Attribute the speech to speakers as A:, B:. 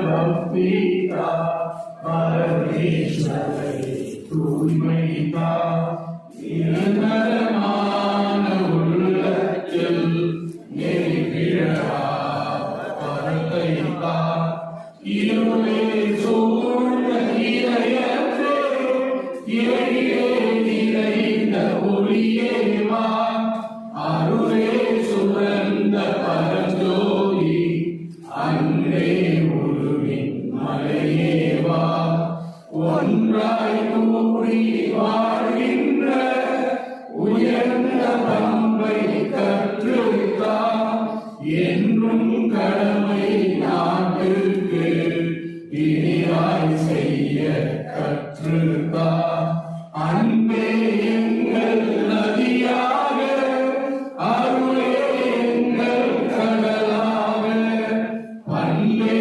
A: பக்திதா பரமேஸ்வரை தூய்மைதா நிரந்தரமான உள்ளத்தில் நெறிவிழா பரத்தைதா இருளே சூழ்ந்த இதயத்தே இறையே நிறைந்த ஒளியேவா அருளே சுரந்த பரஞ்சோதி அன்றே உருவின் மலையேவா ஒன்றாய் கூடி வாழ்கின்ற உயர்ந்த பண்பை கற்றுத்தா என்றும் கடமை நாட்டுக்கு இனியாய் செய்ய கற்றுத்தா அன்பே எங்கள் நதியாக அருளே எங்கள் கடலாக பண்பே